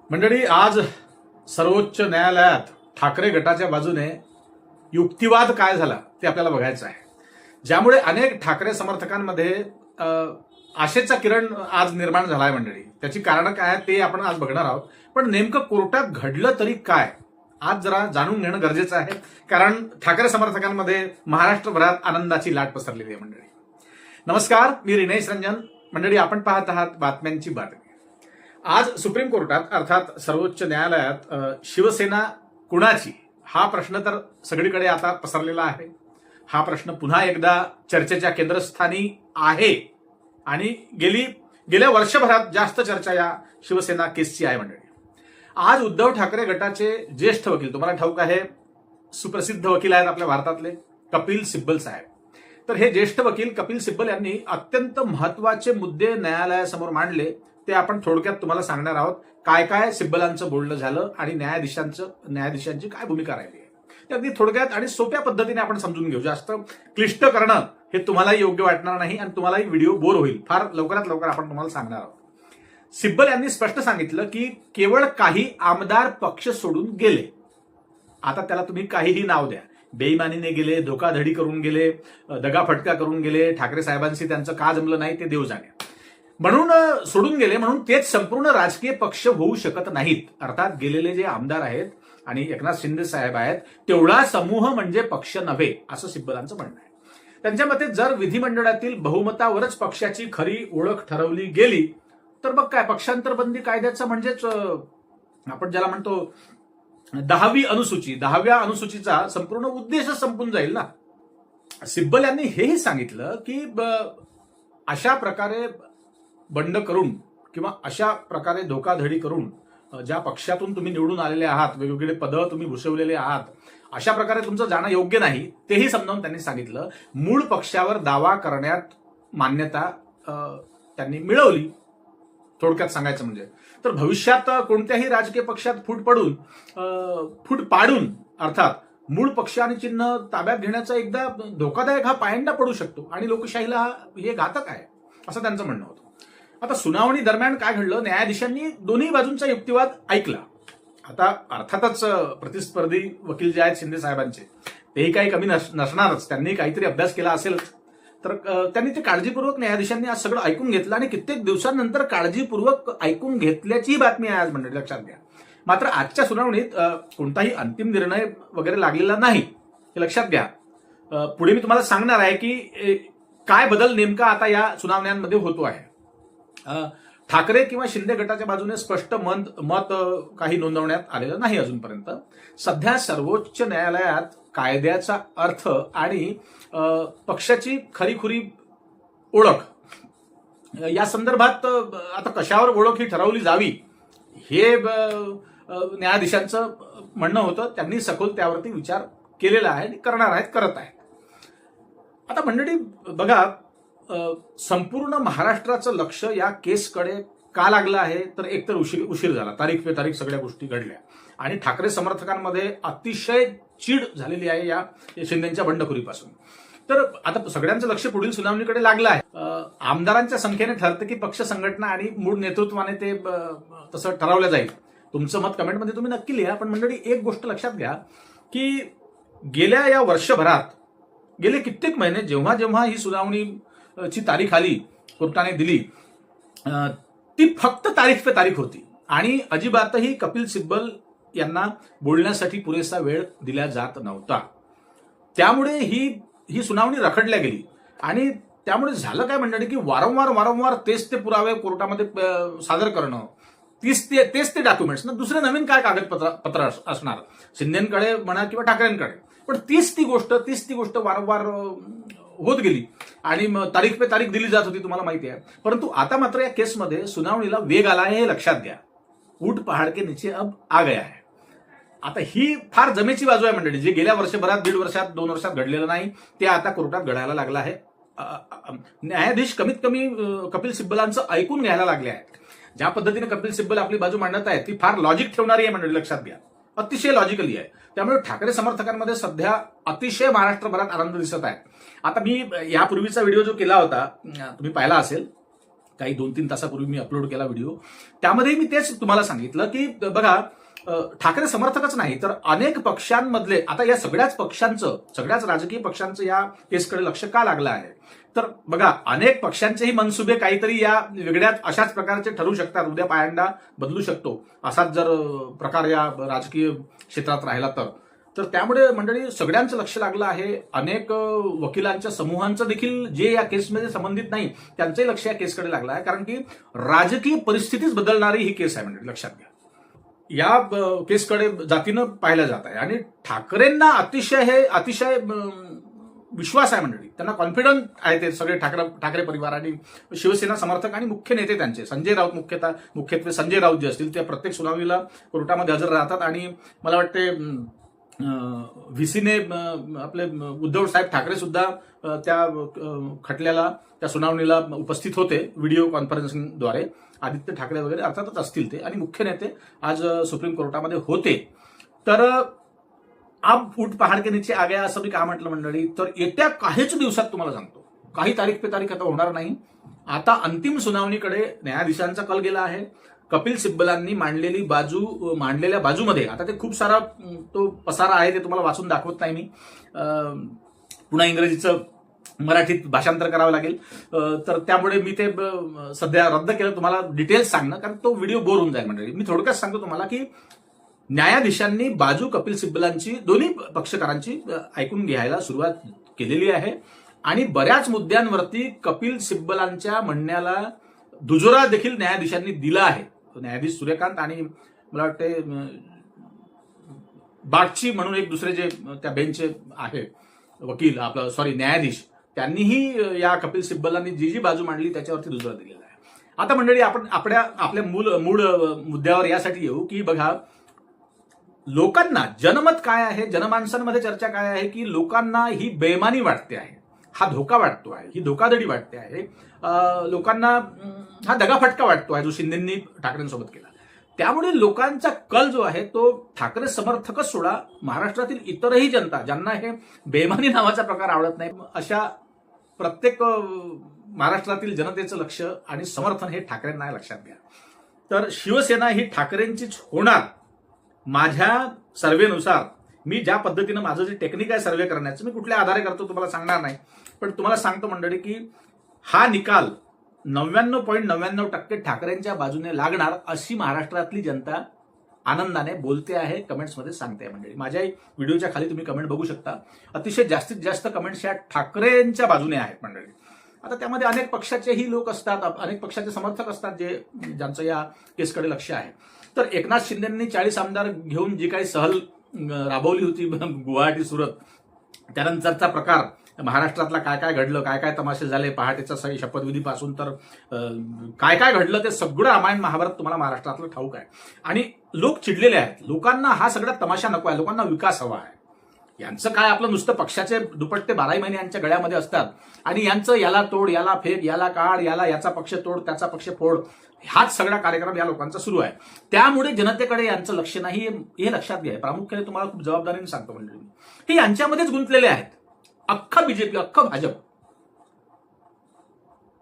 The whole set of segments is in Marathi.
मंडळी, आज सर्वोच्च न्यायालयात ठाकरे गटाच्या बाजूने युक्तिवाद काय झाला ते आपल्याला बघायचं आहे, ज्यामुळे अनेक ठाकरे समर्थकांमध्ये आशेचा किरण आज निर्माण झाला आहे. मंडळी, त्याची कारणं काय आहेत ते आपण आज बघणार आहोत. पण नेमकं कोर्टात घडलं तरी काय, आज जरा जाणून घेणं गरजेचं आहे, कारण ठाकरे समर्थकांमध्ये महाराष्ट्रभरात आनंदाची लाट पसरलेली आहे. मंडळी नमस्कार, मी रिनेश रंजन. मंडळी, आपण पाहत आहात बातम्यांची बातमी. आज सुप्रीम कोर्टात अर्थात सर्वोच्च न्यायालयात शिवसेना कुणाची हा प्रश्न तर सगळीकडे आता पसरलेला आहे. हा प्रश्न पुन्हा एकदा चर्चेच्या केंद्रस्थानी आहे आणि गेल्या वर्षभरात जास्त चर्चा या शिवसेना केसची आहे. मंडळी, आज उद्धव ठाकरे गटाचे ज्येष्ठ वकील, तुम्हाला ठाऊक आहे सुप्रसिद्ध वकील आहेत आपल्या भारतातले कपिल सिब्बल साहेब. तर हे ज्येष्ठ वकील कपिल सिब्बल यांनी अत्यंत महत्वाचे मुद्दे न्यायालयासमोर मांडले. ते आपण थोडक्यात तुम्हाला सांगणार आहोत. काय काय सिब्बलांचं बोलणं झालं आणि न्यायाधीशांची काय भूमिका राहिली आहे ते अगदी थोडक्यात आणि सोप्या पद्धतीने आपण समजून घेऊ. जास्त क्लिष्ट करणं हे तुम्हालाही योग्य वाटणार नाही आणि तुम्हालाही व्हिडिओ बोर होईल. फार लवकरात लवकर आपण तुम्हाला सांगणार आहोत. सिब्बल यांनी स्पष्ट सांगितलं की केवळ काही आमदार पक्ष सोडून गेले. आता त्याला तुम्ही काहीही नाव द्या, बेईमानीने गेले, धोकाधडी करून गेले, दगाफटका करून गेले, ठाकरे साहेबांशी त्यांचं का जमलं नाही ते देव जाणे, म्हणून सोडून गेले, म्हणून तेच संपूर्ण राजकीय पक्ष होऊ शकत नाहीत. अर्थात गेलेले जे आमदार आहेत आणि एकनाथ शिंदे साहेब आहेत तेवढा समूह म्हणजे पक्ष नव्हे, असं सिब्बलांचं म्हणणं आहे. त्यांच्या मते जर विधिमंडळातील बहुमतावरच पक्षाची खरी ओळख ठरवली गेली तर मग काय, पक्षांतर बंदी कायद्याचं म्हणजेच आपण ज्याला म्हणतो 10व्या अनुसूचीचा संपूर्ण उद्देश संपून जाईल ना. सिब्बल यांनी हेही सांगितलं की अशा प्रकारे बंड करून किंवा अशा प्रकारे धोकाधडी करून ज्या पक्षातून तुम्ही निवडून आलेले आहात, वेगवेगळे पदं तुम्ही भूषवलेले आहात, अशा प्रकारे तुमचं जाणं योग्य नाही, तेही समजावून त्यांनी सांगितलं. मूळ पक्षावर दावा करण्यात मान्यता त्यांनी मिळवली. थोडक्यात सांगायचं म्हणजे तर भविष्यात कोणत्याही राजकीय पक्षात फूट पाडून अर्थात मूळ पक्ष आणि चिन्ह ताब्यात घेण्याचा एकदा धोकादायक हा पायंडा पडू शकतो आणि लोकशाहीला हे घातक आहे, असं त्यांचं म्हणणं होतं. आता सुनावणी दरम्यान काय घडलं, न्यायाधीशांनी दोन्ही बाजूंचा युक्तिवाद ऐकला. आता अर्थातच प्रतिस्पर्धी वकील जे आहेत शिंदे साहेबांचे, तेही काही कमी नसणारच, त्यांनी काहीतरी अभ्यास केला असेलच. तर त्यांनी ते काळजीपूर्वक न्यायाधीशांनी आज सगळं ऐकून घेतलं आणि कित्येक दिवसांनंतर काळजीपूर्वक ऐकून घेतल्याची बातमी आहे आज. मंडळी लक्षात घ्या, मात्र आजच्या सुनावणीत कोणताही अंतिम निर्णय वगैरे लागलेला नाही, हे लक्षात घ्या. पुढे मी तुम्हाला सांगणार आहे की काय बदल नेमका आता या सुनावण्यांमध्ये होतो आहे. ठाकरे किंवा शिंदे गटाच्या बाजूने स्पष्ट मत काही नोंदवण्यात आलेलं नाही अजूनपर्यंत. सध्या सर्वोच्च न्यायालयात कायद्याचा अर्थ आणि पक्षाची खरीखुरी ओळख या संदर्भात आता कशावर ओळख ही ठरवली जावी हे न्यायाधीशांचं म्हणणं होतं. त्यांनी सखोल त्यावरती विचार केलेला आहे आणि करणार आहेत, करत आहेत. आता मंडळी बघा, संपूर्ण महाराष्ट्राचं लक्ष या केसकडे का लागलं आहे तर एकतर उशीर झाला, तारीख पे तारीख सगळ्या गोष्टी घडल्या आणि ठाकरे समर्थकांमध्ये अतिशय चीड झालेली आहे या शिंदेच्या बंडखोरीपासून. तर आता सगळ्यांचं लक्ष पुढील सुनावणीकडे लागलं आहे. आमदारांच्या संख्येने ठरतं की पक्ष संघटना आणि मूळ नेतृत्वाने ते तसं ठरवलं जाईल. तुमचं मत कमेंटमध्ये तुम्ही नक्की लिहा. पण मंडळी, एक गोष्ट लक्षात घ्या की गेल्या या वर्षभरात गेले कित्येक महिने जेव्हा जेव्हा ही सुनावणीची तारीख आली, कोर्टाने दिली, ती फक्त तारीख पे तारीख होती आणि अजिबातही कपिल सिब्बल यांना बोलण्यासाठी पुरेसा वेळ दिला जात नव्हता. त्यामुळे ही सुनावणी रखडल्या गेली आणि त्यामुळे झालं काय मंडळी की वारंवार तेच ते पुरावे कोर्टामध्ये सादर करणं, तेच ते डॉक्युमेंट्स ना, दुसरे नवीन काय कागदपत्र असणार शिंदेकडे म्हणा किंवा ठाकरेंकडे, पण तीच ती गोष्ट वारंवार होत गेली आणि तारीख पे तारीख दिली जात होती, तुम्हाला माहिती आहे. परंतु आता मात्र या केसमध्ये सुनावणीला वेग आला आहे, हे लक्षात घ्या. ऊट पहाड के नीचे अब आ गया है. आता ही फार जमेची बाजू आहे मंडळी. जे गेल्या वर्षभरात, 1.5 वर्षात, 2 वर्षात घडलेलं नाही ते आता कोर्टात घडायला लागलं आहे. न्यायाधीश कमीत कमी कपिल सिब्बलांचं ऐकून घ्यायला लागले आहेत. ज्या पद्धतीने कपिल सिब्बल आपली बाजू मांडत आहेत ती फार लॉजिक ठेवणारी आहे मंडळी, लक्षात घ्या, अतिशय लॉजिकली आहे. त्यामुळे ठाकरे समर्थकांमध्ये सध्या अतिशय महाराष्ट्रभरात आनंद दिसत आहे. आता मी यापूर्वीचा व्हिडिओ जो केला होता तुम्ही पाहिला असेल, काही 2-3 तासापूर्वी मी अपलोड केला व्हिडिओ. त्यामध्ये मी तेच तुम्हाला सांगितलं की बघा, ठाकरे समर्थकच नाही तर अनेक पक्षांमधले, आता या सगळ्याच राजकीय पक्षांचं या केसकडे लक्ष का लागलं आहे, तर बघा अनेक पक्षांचेही मनसुबे काहीतरी या वेगळ्या अशाच प्रकारचे ठरू शकतात. उद्या पायंडा बदलू शकतो असाच जर प्रकार या राजकीय क्षेत्रात राहिला तर त्यामुळे मंडळी सगळ्यांचं लक्ष लागलं आहे. अनेक वकिलांच्या समूहांचं देखील जे या केसमध्ये संबंधित नाही त्यांचंही लक्ष या केसकडे लागलं आहे, कारण की राजकीय परिस्थितीच बदलणारी ही केस आहे मंडळी, लक्षात घ्या. या केसकडे जातीनं पाहिलं जात आहे आणि ठाकरेंना अतिशय विश्वास आहे मंडळी, त्यांना कॉन्फिडन्स आहे ते सगळे ठाकरे परिवार आणि शिवसेना समर्थक आणि मुख्य नेते त्यांचे संजय राऊत, मुख्यत्वे संजय राऊत जे असतील ते प्रत्येक सुनावणीला कोर्टामध्ये हजर राहतात आणि मला वाटते व्हीसीने आपले उद्धव साहेब ठाकरे सुद्धा त्या खटल्याला, त्या सुनावणीला उपस्थित होते व्हिडिओ कॉन्फरन्सिंगद्वारे. आदित्य ठाकरे वगैरे अर्थातच असतील ते आणि मुख्य नेते आज सुप्रीम कोर्टामध्ये होते. तर अब ऊट पहाड के नीचे आ गया असं मी का म्हटलं मंडळी, तर येत्या काहीच दिवसात तुम्हाला सांगतो, काही तारीख पे तारीख आता होणार नाही. आता अंतिम सुनावणीकडे न्यायाधीशांचा कल गेला आहे. कपिल सिब्बलांनी मांडलेल्या बाजूमध्ये आता ते खूप सारा तो पसारा आहे, ते तुम्हाला वाचून दाखवत नाही मी, पुन्हा इंग्रजीचं मराठीत भाषांतर करावं लागेल, तर त्यामुळे मी ते सध्या रद्द केलं. तुम्हाला डिटेल्स सांगणं, कारण तो व्हिडिओ बोर होऊन जाईल मंडळी. मी थोडक्यात सांगतो तुम्हाला की न्यायाधीशांनी बाजू कपिल सिब्बलांची, दोन्ही पक्षकारांची ऐकून घ्यायला सुरुवात केलेली आहे आणि बऱ्याच मुद्द्यांवरती कपिल सिब्बलांच्या म्हणण्याला दुजोरा देखील न्यायाधीशांनी दिला आहे. न्यायाधीश सूर्यकांत आणि मला वाटते बागची म्हणून एक दुसरे जे त्या बेंचचे आहे वकील, न्यायाधीश, त्यांनीही या कपिल सिब्बलांनी जी बाजू मांडली त्याच्यावरती दुजोरा दिलेला आहे. आता मंडळी आपण आपल्या मूळ मुद्द्यावर यासाठी येऊ की बघा, लोकांना जनमत काय आहे, जनमानसांमध्ये चर्चा काय आहे की लोकांना ही बेईमानी वाटते आहे, हा धोका वाटतो आहे, ही धोकाधडी वाटते आहे, लोकांना हा दगाफटका वाटतो आहे जो शिंदेंनी ठाकरेंसोबत केला. त्यामुळे लोकांचा कल जो आहे तो ठाकरे समर्थकच सोडा, महाराष्ट्रातील इतरही जनता ज्यांना हे बेईमानी नावाचा प्रकार आवडत नाही, अशा प्रत्येक महाराष्ट्रातील जनतेचं लक्ष आणि समर्थन हे ठाकरेंना आहे, लक्षात घ्या. तर शिवसेना ही ठाकरेंचीच होणार. माझ्या सर्व्हेनुसार, मी ज्या पद्धतीनं माझं जे टेक्निक आहे सर्व्हे करण्याचं, मी कुठल्या आधारे करतो तुम्हाला सांगणार नाही, पण तुम्हाला सांगतो मंडळी की हा निकाल 99.99% ठाकरेंच्या बाजूने लागणार अशी महाराष्ट्रातली जनता आनंदाने बोलते आहे, कमेंट्समध्ये सांगते आहे मंडळी. माझ्या व्हिडिओच्या खाली तुम्ही कमेंट बघू शकता, अतिशय जास्तीत जास्त कमेंट्स या ठाकरेंच्या बाजूने आहेत मंडळी. आता त्यामध्ये अनेक पक्षाचेही लोक असतात, अनेक पक्षाचे समर्थक असतात ज्यांचं या केसकडे लक्ष आहे. तर एकनाथ शिंदेंनी 40 आमदार घेऊन जी काही सहल राबवली होती गुवाहाटी सुरत, त्यानंतरचा प्रकार महाराष्ट्रातला काय काय घडलं, काय काय तमाशे झाले, पहाटेचा शपथविधीपासून तर काय काय घडलं ते सगळं रामायण महाभारत तुम्हाला महाराष्ट्रातलं ठाऊक आहे. आणि लोक चिडलेले आहेत, लोकांना हा सगळा तमाशा नको आहे, लोकांना विकास हवा आहे. यांचं काय, आपलं नुसतं पक्षाचे दुपट्टे 12 महिने यांच्या गळ्यामध्ये असतात आणि यांचं याला तोड, याला फेक, याला काढ, याचा पक्ष तोड, त्याचा पक्ष फोड, हाच सगळा कार्यक्रम या लोकांचा सुरू आहे. त्यामुळे जनतेकडे यांचं लक्ष नाही, हे लक्षात घ्या. प्रामुख्याने तुम्हाला खूप जबाबदारीने सांगतो मंडळी, हे यांच्यामध्येच गुंतलेले आहेत. अख्खा बीजेपी, अख्खा भाजप,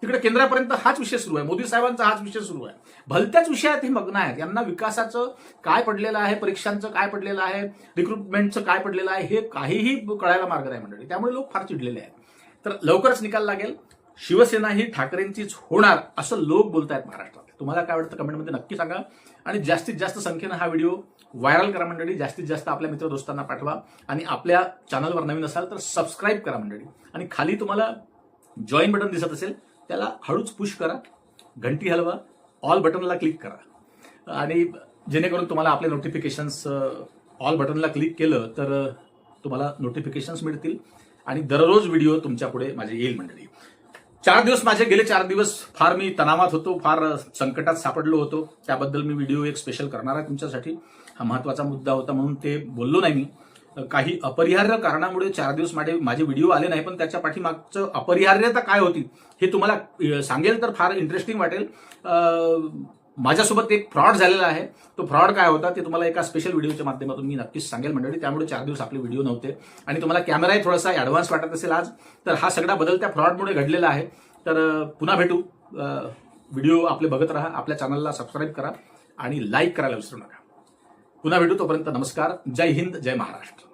तिकडे केंद्रापर्यंत हाच विषय सुरू आहे, मोदी साहेबांचा हाच विषय सुरू आहे. भलत्याच विषयात हे मग्न आहेत. यांना विकासाचं काय पडलेलं आहे, परीक्षांचं काय पडलेलं आहे, रिक्रुटमेंटचं काय पडलेलं आहे, हे काहीही कळायला मार्ग नाही मंडळी. त्यामुळे लोक फार चिडलेले आहेत. तर लवकरच निकाल लागेल, शिवसेना ही ठाकरेंचीच होणार असं लोक बोलतायत महाराष्ट्रात. तुम्हाला काय वाटतं कमेंटमध्ये नक्की सांगा आणि जास्तीत जास्त संख्येनं हा व्हिडिओ व्हायरल करा मंडळी. जास्तीत जास्त आपल्या मित्र दोस्तांना पाठवा आणि आपल्या चॅनलवर नवीन असाल तर सबस्क्राईब करा मंडळी. आणि खाली तुम्हाला जॉईन बटन दिसत असेल त्याला हळूच पुश करा, घंटी हलवा, ऑल बटनला क्लिक करा आणि जेणेकरून तुम्हाला आपले नोटिफिकेशन्स, ऑल बटनला क्लिक केलं तर तुम्हाला नोटिफिकेशन्स मिळतील आणि दररोज व्हिडिओ तुमच्या पुढे माझे येईल मंडळी. गेले 4 दिवस फार मी तणावात होतो, फार संकटात सापडलो होतो. त्याबद्दल मी व्हिडिओ एक स्पेशल करणार आहे तुमच्यासाठी. हा महत्वाचा मुद्दा होता म्हणून ते बोललो नाही मी. काही अपरिहार्य कारणामुळे 4 दिवस माझे व्हिडिओ आले नाही, पण त्याच्या पाठीमागचं अपरिहार्यता काय होती हे तुम्हाला सांगेल तर फार इंटरेस्टिंग वाटेल. माझ्यासोबत एक फ्रॉड झालेला आहे, तो फ्रॉड काय होता ते तुम्हाला एका स्पेशल व्हिडिओच्या माध्यमातून मी नक्कीच सांगेल मंडळी. त्यामुळे 4 दिवस आपले व्हिडिओ नव्हते आणि तुम्हाला कॅमेराही थोडासा ऍडव्हान्स वाटत असेल आज, तर हा सगळा बदल त्या फ्रॉडमुळे घडलेला आहे. तर पुन्हा भेटू व्हिडिओ आपले बघत राहा, आपल्या चॅनलला सबस्क्राईब करा आणि लाईक करायला विसरू नका. पुन्हा भेटू, तोपर्यंत नमस्कार. जय हिंद, जय महाराष्ट्र.